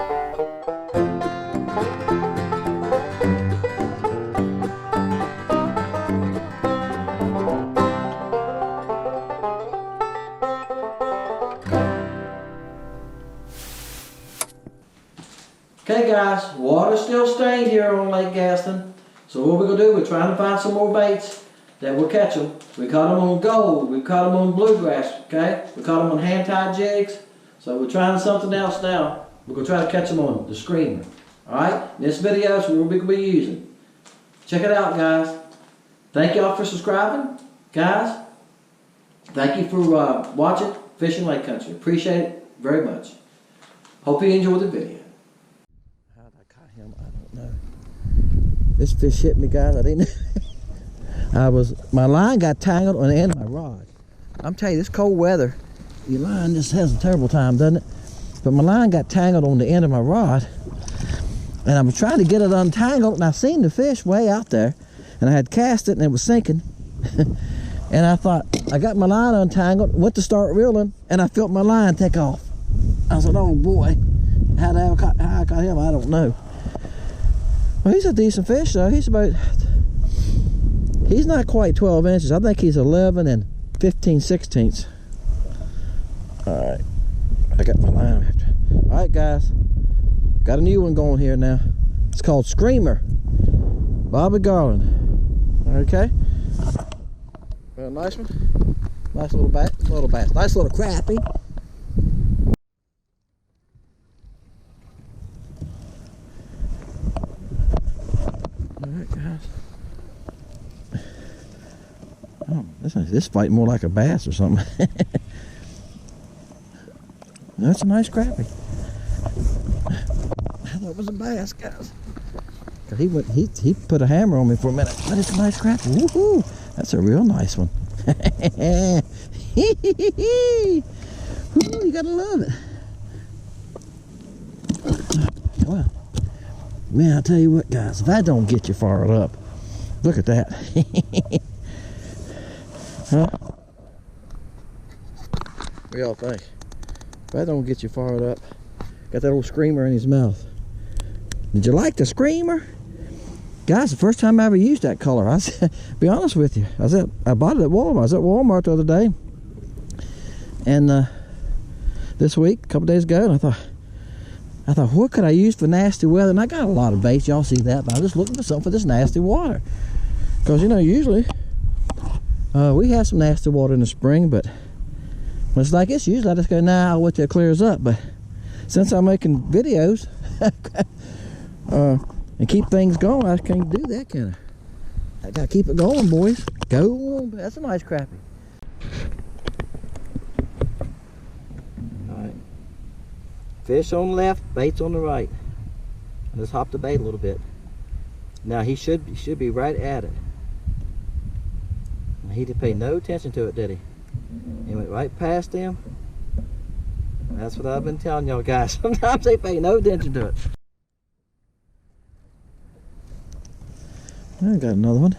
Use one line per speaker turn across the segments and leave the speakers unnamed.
Okay guys, water's still stained here on Lake Gaston. So what we're going to do, we're trying to find some more baits that will catch them. We caught them on gold, we caught them on bluegrass, okay? We caught them on hand-tied jigs. So we're trying something else now. We're going to try to catch them on the screamer. Alright, this video is what we're going to be using. Check it out guys. Thank y'all for subscribing. Guys, thank you for watching Fishing Lake Country. Appreciate it very much. Hope you enjoyed the video. How did I caught him? I don't know. This fish hit me, guys. I didn't know. My line got tangled on the end of my rod. I'm telling you, this cold weather, your line just has a terrible time, doesn't it? But my line got tangled on the end of my rod, and I was trying to get it untangled, and I seen the fish way out there, and I had cast it, and it was sinking. And I thought, I got my line untangled, went to start reeling, and I felt my line take off. I said, oh boy, how I caught him, I don't know. Well, he's a decent fish though. He's not quite 12 inches. I think he's 11 and 15/16. Alright, I got my line. Alright guys, got a new one going here now. It's called Screamer, Bobby Garland. Okay, a nice one. Nice little bass, nice little crappie. Alright guys. Oh, this fight more like a bass or something. That's a nice crappie. I thought it was a bass, guys. He put a hammer on me for a minute, but it's a nice crappie. Woohoo! That's a real nice one. Ooh, you gotta love it. Wow. Man, I'll tell you what, guys, if that don't get you fired up, look at that. Huh? What y'all think? If that don't get you fired up, got that old screamer in his mouth. Did you like the screamer? Guys, the first time I ever used that color, be honest with you, I bought it at Walmart. I was at Walmart the other day, and this week, a couple days ago, and I thought, what could I use for nasty weather? And I got a lot of baits, y'all see that, but I was just looking for something for this nasty water. Because, you know, usually, we have some nasty water in the spring, but when it's like this, usually I just go, nah, I'll wait till it clears up. But since I'm making videos, and keep things going, I can't do that, can I? I gotta keep it going, boys. Go on. That's a nice crappie. Alright. Fish on the left, baits on the right. Let's hop the bait a little bit. Now he should be right at it. He didn't pay no attention to it, did he? He went right past him. That's what I've been telling y'all guys. Sometimes they pay no attention to it. I got another one.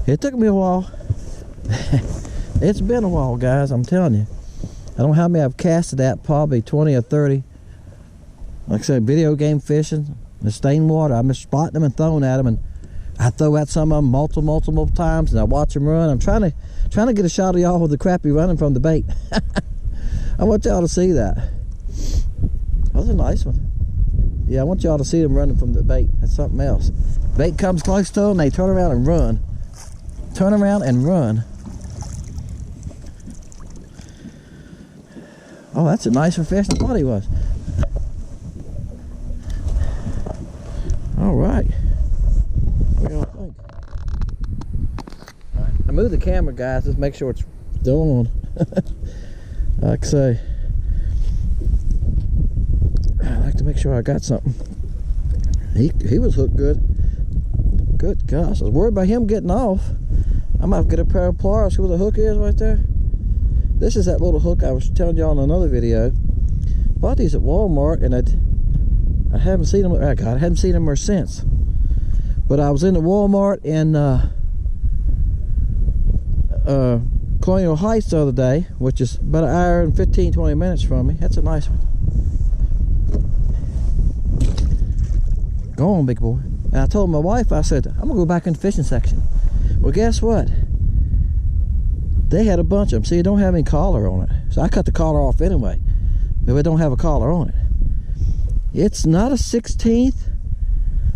It took me a while. It's been a while, guys, I'm telling you. I don't know how many I've casted at, probably 20 or 30. Like I said, video game fishing, the stained water. I'm just spotting them and throwing at them, and I throw at some of them multiple times, and I watch them run. I'm trying to get a shot of y'all with the crappie running from the bait. I want y'all to see that. That was a nice one. Yeah, I want y'all to see them running from the bait. That's something else. Bait comes close to them, they turn around and run. Turn around and run. Oh, that's a nicer fish than I thought he was. All right. What do y'all think? All right. I moved the camera, guys, just make sure it's still on. Like I say, I like to make sure I got something. He was hooked good. Good gosh, I was worried about him getting off. I might get a pair of pliers. See where the hook is right there? This is that little hook I was telling y'all in another video. Bought these at Walmart, and I haven't seen them. Oh God, I haven't seen them ever since. But I was in the Walmart in Colonial Heights the other day, which is about an hour and 15-20 minutes from me. That's a nice one. Go on, big boy. And I told my wife, I said, I'm gonna go back in the fishing section. Well, guess what? They had a bunch of them. See, it don't have any collar on it. So I cut the collar off anyway. But it don't have a collar on it. It's not a 16th.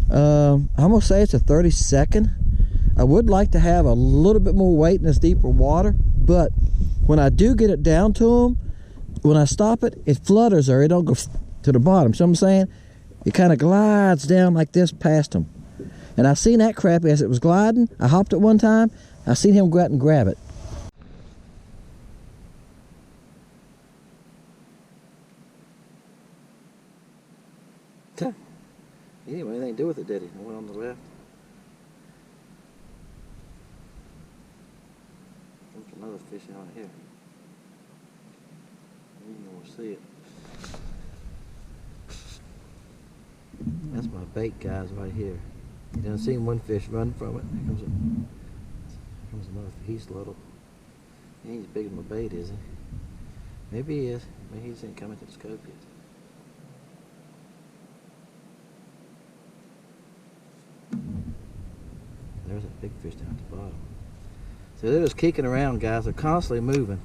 I'm gonna say it's a 32nd. I would like to have a little bit more weight in this deeper water, but when I do get it down to them, when I stop it, it flutters or it don't go to the bottom. So I'm saying it kind of glides down like this past them. And I seen that crappie as it was gliding. I hopped it one time. I seen him go out and grab it. He didn't have anything to do with it, did he? The one on the left. There's another fish out here. You don't want to see it. That's my bait, guys, right here. You done seen one fish run from it. Here comes another. He's little. He ain't as big as my bait, is he? Maybe he is. Maybe he isn't coming to the scope yet. There's that big fish down at the bottom. So they're just kicking around, guys. They're constantly moving.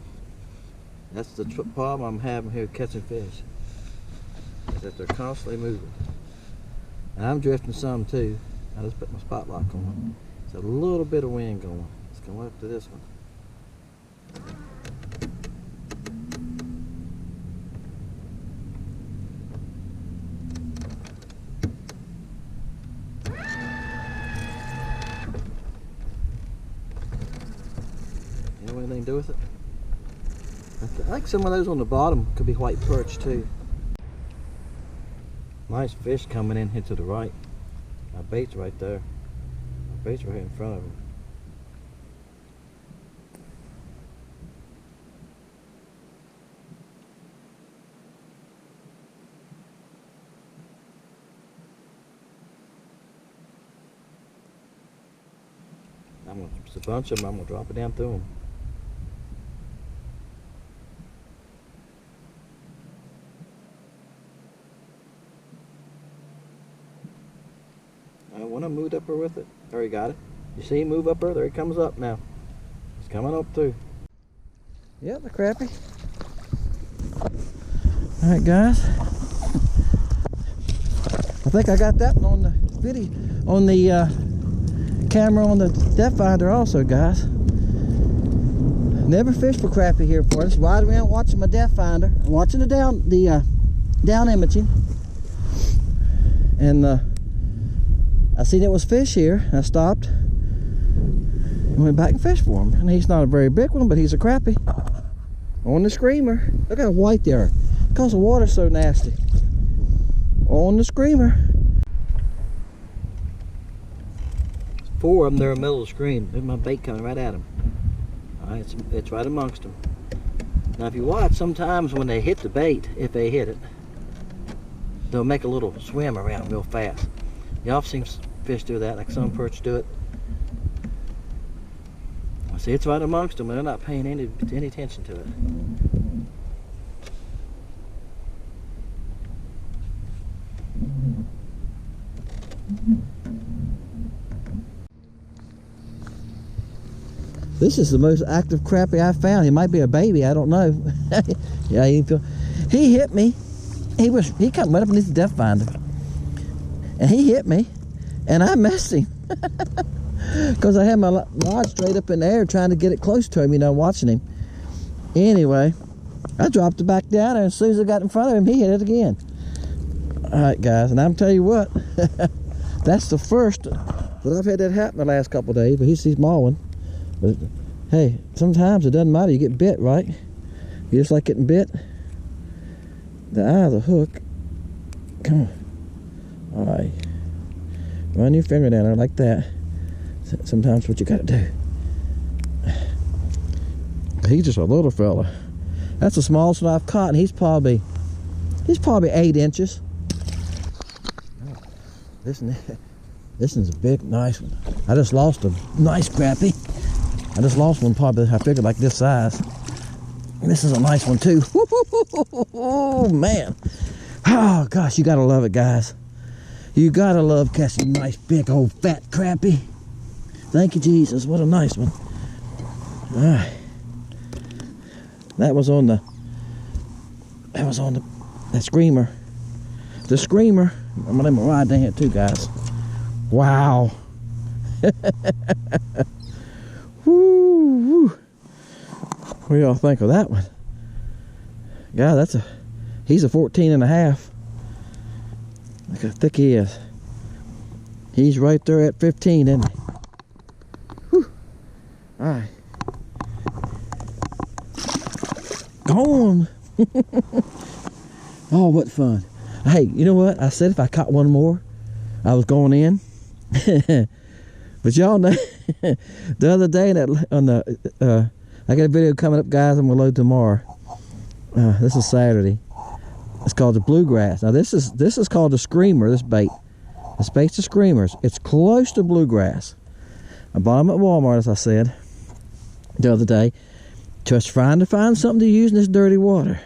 That's the problem I'm having here catching fish. Is that they're constantly moving. And I'm drifting some too. I just put my spot lock on. There's a little bit of wind going. Let's go up to this one. Anything to do with it? I think some of those on the bottom could be white perch too. Nice fish coming in here to the right. My bait's right there. My bait's right here in front of him. It's a bunch of them. I'm gonna drop it down through them. When I moved up there with it, there he got it. You see him move up there? There he comes up now. He's coming up through. Yep, the crappie. All right, guys. I think I got that one on the video, on the camera on the depth finder also, guys. Never fished for crappie here before. Just riding around watching my depth finder. I'm watching the down imaging, and I seen it was fish here. I stopped and went back and fished for him. And he's not a very big one, but he's a crappie. On the screamer. Look how white they are. Because the water's so nasty. On the screamer. 4 of them there in the middle of the screen. There's my bait coming right at them. Alright, it's right amongst them. Now if you watch, sometimes when they hit the bait, if they hit it, they'll make a little swim around real fast. You often see fish do that, like some perch do it. See, it's right amongst them, and they're not paying any attention to it. This is the most active crappie I found. He might be a baby, I don't know. Yeah, he hit me. He went up underneath the depth finder. And he hit me, and I missed him. Because I had my rod straight up in the air trying to get it close to him, you know, watching him. Anyway, I dropped it back down, and as soon as I got in front of him, he hit it again. Alright, guys, and I'm telling you what, that's the first that I've had that happen the last couple of days, but he's a small one. But hey, sometimes it doesn't matter, you get bit, right? You just like getting bit. The eye of the hook. Come on. Alright. Run your finger down there like that. Sometimes what you gotta do. He's just a little fella. That's the smallest one I've caught, and he's probably 8 inches. This one's a big, nice one. I just lost a nice crappie. I just lost one probably, I figured, like this size. This is a nice one too. Oh man. Oh gosh, you gotta love it, guys. You gotta love catching nice big old fat crappie. Thank you, Jesus. What a nice one. Alright. That was on the that screamer. The screamer. I'm gonna let me ride down here too, guys. Wow. Woo, woo. What do y'all think of that one? God, he's a 14 and a half. Look how thick he is. He's right there at 15, isn't he? Whew. Alright. Gone. Oh, what fun. Hey, you know what? I said if I caught one more, I was going in. But y'all know, the other day I got a video coming up, guys. I'm going to load tomorrow. This is Saturday. It's called the bluegrass. Now this is called a screamer, this bait. This bait's a screamers. It's close to bluegrass. I bought them at Walmart, as I said the other day. Just trying to find something to use in this dirty water.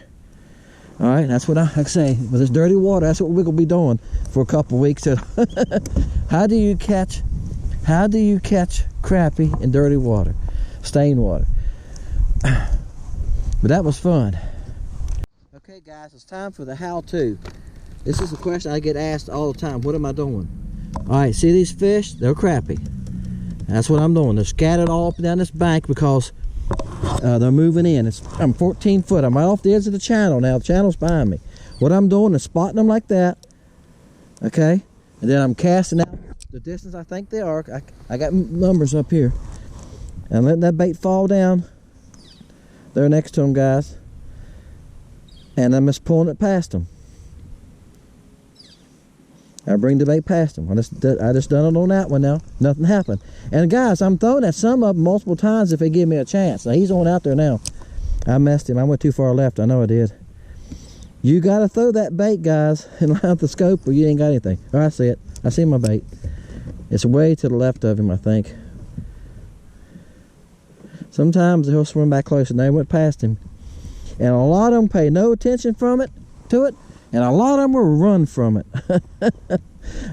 Alright, that's what I say. With this dirty water, that's what we're gonna be doing for a couple of weeks. How do you catch crappie in dirty water? Stained water. But that was fun. Okay guys, it's time for the how-to. This is a question I get asked all the time. What am I doing? Alright, see these fish? They're crappie. That's what I'm doing. They're scattered all up and down this bank because they're moving in. I'm 14 foot. I'm right off the edge of the channel now. The channel's behind me. What I'm doing is spotting them like that. Okay? And then I'm casting out the distance I think they are. I got numbers up here. And letting that bait fall down there next to them, guys. And I'm just pulling it past them. I bring the bait past them. I just done it on that one now. Nothing happened. And guys, I'm throwing at some of them multiple times if they give me a chance. Now he's on out there now. I messed him. I went too far left. I know I did. You got to throw that bait, guys, and line up the scope or you ain't got anything. Oh, I see it. I see my bait. It's way to the left of him, I think. Sometimes he'll swim back close, and they went past him. And a lot of them pay no attention to it, and a lot of them will run from it.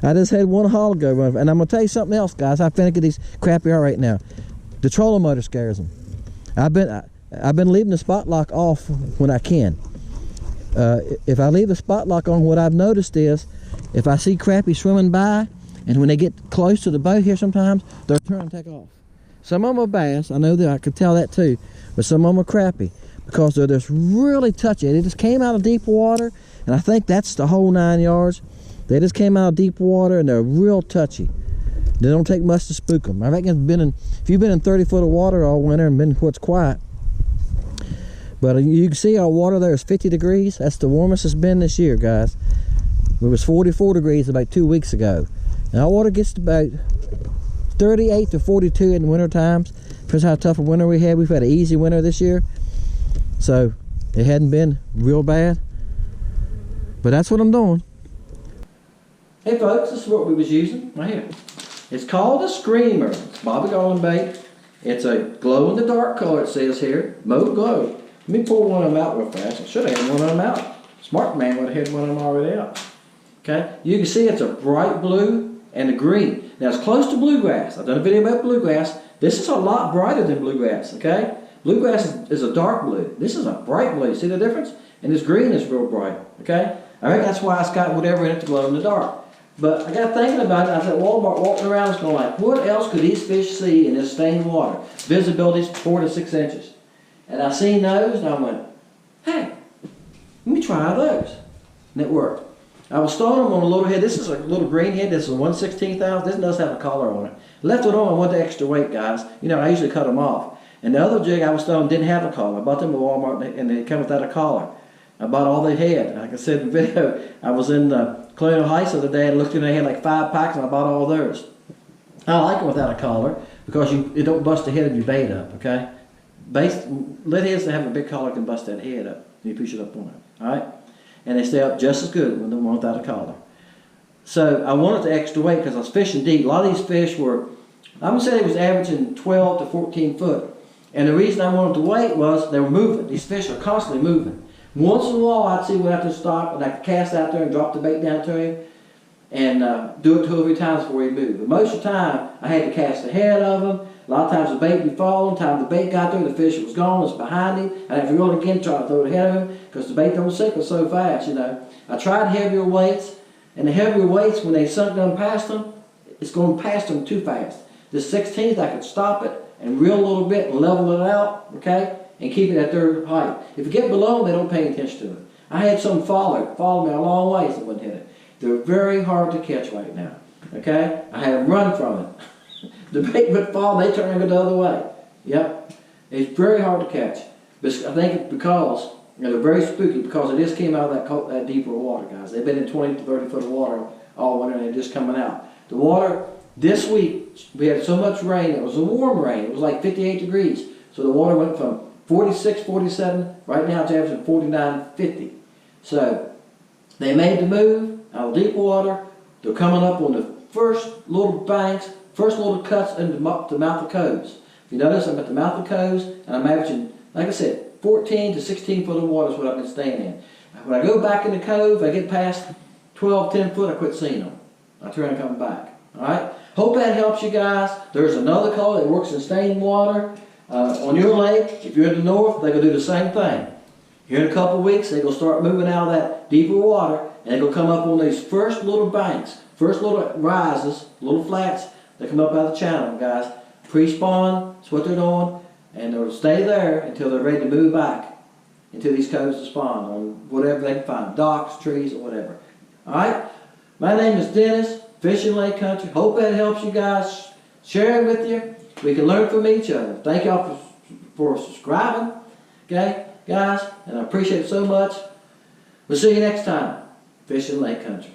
I just had one haul go run. And I'm going to tell you something else, guys. How finicky these crappie are right now. The trolling motor scares them. I've been leaving the spot lock off when I can. If I leave the spot lock on, what I've noticed is if I see crappie swimming by, and when they get close to the boat here sometimes, they're trying to take off. Some of them are bass. I know that. I could tell that too. But some of them are crappie because they're just really touchy. They just came out of deep water, and I think that's the whole 9 yards. They just came out of deep water, and they're real touchy. They don't take much to spook them. I reckon if you've been in 30 foot of water all winter and been what's quiet. But you can see our water there is 50 degrees. That's the warmest it's been this year, guys. It was 44 degrees about 2 weeks ago. And our water gets to about 38 to 42 in winter times. Depends how tough a winter we had. We've had an easy winter this year. So it hadn't been real bad. But that's what I'm doing. Hey folks, this is what we was using right here. It's called a screamer. It's Bobby Garland bait. It's a glow-in-the-dark color, it says here. Mauve glow. Let me pull one of them out real fast. I should have had one of them out. Smart man would have had one of them already out. Okay, you can see it's a bright blue and a green. Now it's close to bluegrass. I've done a video about bluegrass. This is a lot brighter than bluegrass, okay? Bluegrass is a dark blue. This is a bright blue. See the difference? And this green is real bright, okay? I think that's why it's got whatever in it to glow in the dark. But I got thinking about it. I was at Walmart walking around, I was going like, what else could these fish see in this stained water? Visibility's 4 to 6 inches. And I seen those, and I went, hey, let me try those. And it worked. I was throwing them on a little head. This is a little green head. This is a 1/16 ounce. This does have a collar on it. Left it on. I wanted the extra weight, guys. You know, I usually cut them off. And the other jig I was throwing didn't have a collar. I bought them at Walmart, and they come without a collar. I bought all they had. Like I said in the video, I was in Colonial Heights the other day and looked and they had like 5 packs, and I bought all theirs. I like them without a collar because it don't bust the head of your bait up, okay? Lead heads that have a big collar can bust that head up when you push it up on it, all right? And they stay up just as good when the one without a collar. So I wanted the extra weight because I was fishing deep. A lot of these fish were, I'm going to say they was averaging 12 to 14 foot. And the reason I wanted the weight was they were moving. These fish are constantly moving. Once in a while I'd see we'd have to stop and I could cast out there and drop the bait down to him. and do it 2 or 3 times before he moved. But most of the time, I had to cast ahead of him. A lot of times the bait would be falling. Time the bait got there, the fish was gone, it's behind him. And if you reel it again, try to throw it ahead of him, because the bait don't sink so fast, you know. I tried heavier weights, and the heavier weights, when they sunk down past them, it's going past them too fast. The 16th, I could stop it and reel a little bit and level it out, okay, and keep it at their height. If you get below them, they don't pay attention to it. I had some follow me a long ways that wouldn't hit it. They're very hard to catch right now, okay? I had them run from it. The bait would fall, they turn and go the other way. Yep, it's very hard to catch. But I think it's because, you know, they're very spooky because they just came out of that deeper water, guys. They've been in 20 to 30 foot of water all winter and they're just coming out. The water, this week, we had so much rain, it was a warm rain, it was like 58 degrees. So the water went from 46, 47, right now it's averaging 49, 50. So they made the move out of deep water. They're coming up on the first little banks, first little cuts into the mouth of coves. If you notice, I'm at the mouth of coves, and I'm averaging, like I said, 14 to 16 foot of water is what I've been staying in. When I go back in the cove, I get past 12, 10 foot, I quit seeing them. I turn and come back. Alright? Hope that helps you guys. There's another color that works in stained water. On your lake, if you're in the north, they're going to do the same thing. Here in a couple of weeks, they're going to start moving out of that deeper water, and they're going to come up on these first little banks, first little rises, little flats that come up out of the channel, guys. Pre-spawn, that's what they're doing, and they'll stay there until they're ready to move back into these coves to spawn on whatever they can find, docks, trees, or whatever. Alright? My name is Dennis, Fishing Lake Country. Hope that helps you guys. Share it with you. We can learn from each other. Thank y'all for subscribing, okay, guys, and I appreciate it so much. We'll see you next time, Fishing Lake Country.